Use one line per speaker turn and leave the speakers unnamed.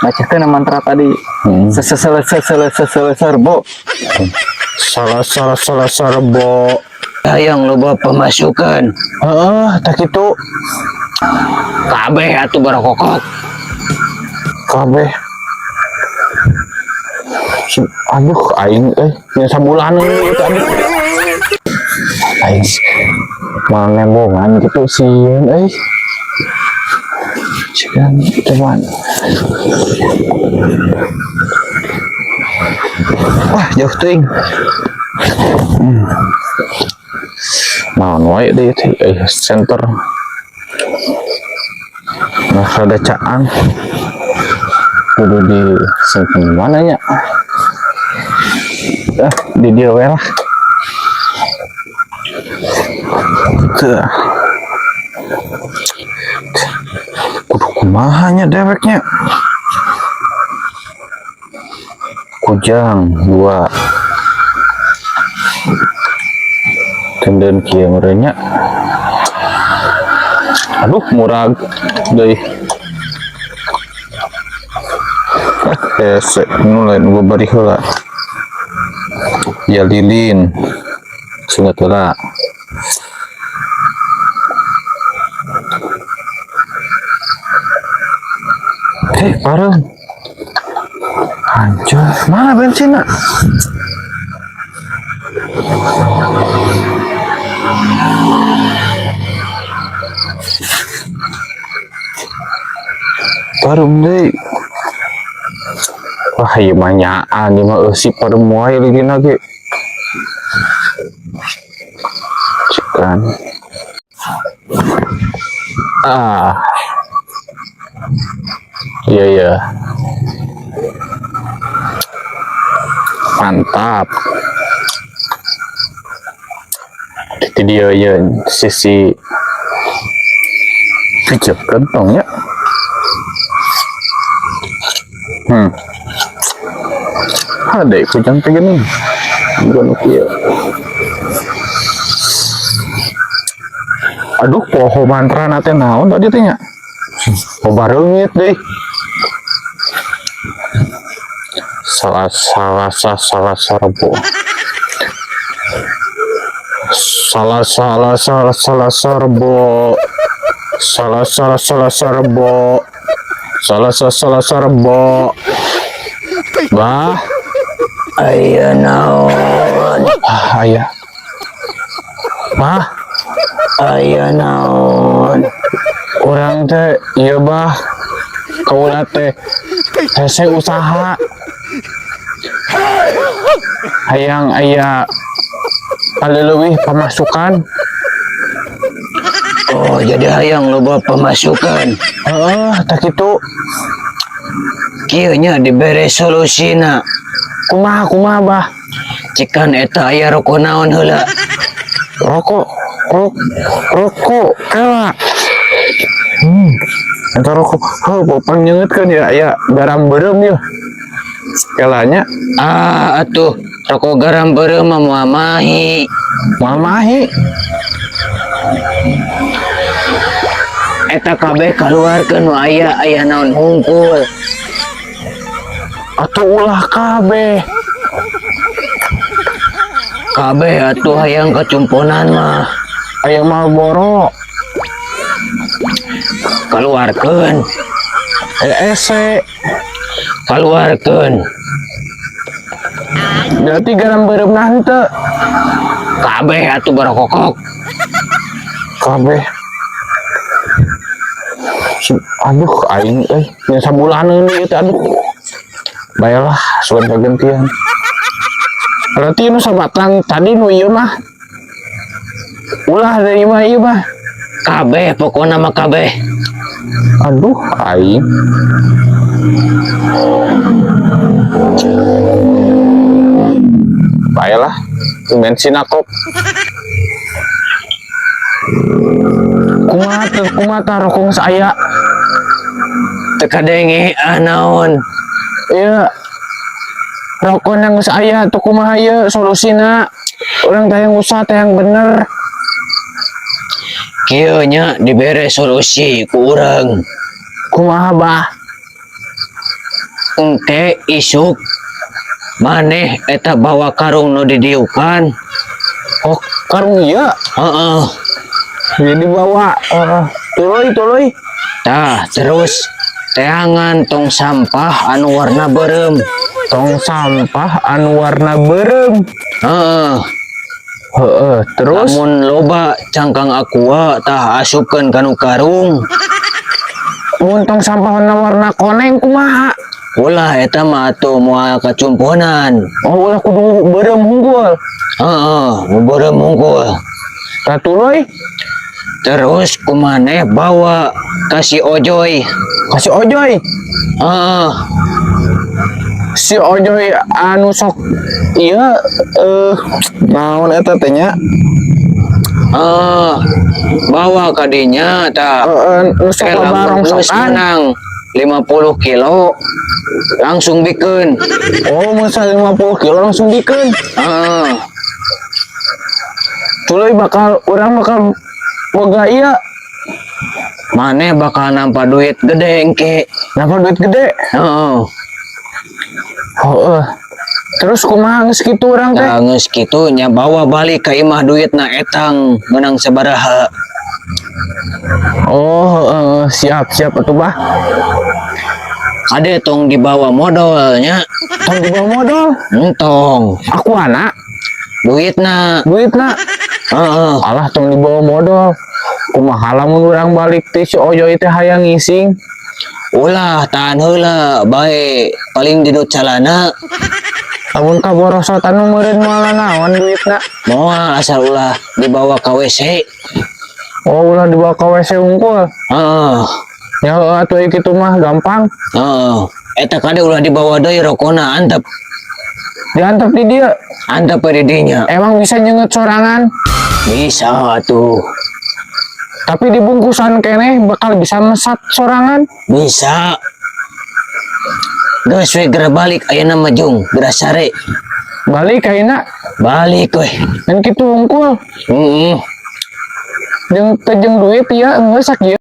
bacakan mantra tadi. Serbo.
Salah serbo.
Hayang loba pemasukan.
Tak itu.
Kabeh atuh barokokok.
Kabeh. Aduh, aing yang sabulan itu aduh. Aing mana nembongan gitu sih, Cikan teman. Wah, jauh ting. Naon wae deui center. Nah, ada caang. Kudu di simpen mana nya? Di dia we lah. Tuh. Kudu kumaha nya deweknya. Kujang 2. Tenden kieu merenya. Aduh, murag deui. Nu lain gua bari heula. Ya lilin. Sungat heula. Parem. Hancur. Mana bensinnya? Parem deh. Wah, iya manyaan ieu mah si parem wae lilin lagi. Cikan. Iya. Mantap. Itu dia ya sisi pijak kantong ya. Ada kujang begini. Bukan kia. Aduh, poho mantra nate naon tadi tanya. Oh barengit deh. Salah serbo. Salah serbo. Salah serbo. Bah.
Aya naon?
Aya. Bah.
Aya naon?
Orang teh iya bah. Kaula teh hese usaha. Hayang aya paleuwih pemasukan.
Oh, jadi hayang loba pemasukan.
Tak kitu.
Kieu nya dibere solusina.
Kumaha bah.
Cikan eta aya rokok naon heula?
Rokok kala. Eta rokok popang nyeungeutkeun ya garam beureum ya. Kalanya
Atuh rokok garam beureum mah moal mahi. Eta kabeh kaluarkeun nu aya naon hungkul.
Atuh ulah kabeh.
Kabeh atuh hayang kacumpunan mah.
Aya Marlboro.
Kaluarkeun.
Ese.
Kaluarkeun.
Berarti garam beureum henteu.
Kabeh atuh barokokok.
Kabeh. Aduh, aing nya sabulaneun ieu teh aduh. Bayalah, sugan kagantian. Berarti nu sabatang tadi nu ieu mah. Ulah dari mah ieu mah.
Kabeh pokona mah kabeh.
Aduh, aing. Bayalah, bensin akop. Kumaha rokok saya.
Teu kadenge naon.
Iya. Rokok nang saya tuh kumaha ieu solusina. Urang teh yang usaha teh yang bener.
Kieu nya dibere solusi ku urang.
Kumaha bah?
engke isuk maneh eta bawa karung nu didiukan.
Oh, karung iya.
Heeh.
Jadi bawa tuluy.
Tah terus teangan tong sampah anu warna berem.
Tong sampah anu warna berem.
Heeh.
Terus
Lamun loba cangkang aqua tah asupkeun kanu karung.
mun tong sampah warna koneng kumaha?
Ulah eta mah atuh moal kacumpunan.
Oh, ulah kudu berem hunggul.
Heeh, nu berem hungkul.
Tatuloy,
Terus kumaneh bawa kasih ojoy.
kasih ojoy.
Heeh.
Si ojoy anu sok iya naon eta teh nya?
Bawa kadinya tah.
Nu sok barong
Geus
sokan.
menang 50 kilo langsung bikeun.
Oh, masa 50 kilo langsung dikeun.
Heeh.
Tuluy urang bakal boga iya.
Maneh bakal nampa duit gede engke.
Napa duit gede?
Heeh.
Terus kumaha geus kitu urang teh?
Tah geus kitu nya bawa balik ka imah duitna etang menang sabaraha.
Oh, siap atuh bah.
Ade tong dibawa modalnya.
Tong dibawa modal.
Entong
Aku anak
duitna.
duitna.
Heeh.
Alah tong dibawa modal. Kumaha lamun urang balik teh si Ojoy teh hayang ngising.
Ulah tahan heula bae paling dinu calana.
Lamun kaborosotan nu meureun moal naon duitna?
Moal asal ulah dibawa ka WC.
Oh, ulah dibawa ka WC unggul.
Heeh.
Ya atuh kitu mah gampang.
Heeh. Eta kade ulah dibawa deui rokona antep.
Diantep di dia.
Antep di dinya.
Emang bisa nyenget sorangan,
Bisa atuh.
tapi dibungkusan keneh bakal bisa mesat sorangan.
Bisa. Geus we geura balik ayeuna mah jung, geura sare.
Balik kaina
Balik we.
dan kitu unggul.
Heeh.
Jeung teu jeung duit ya geus sakieu.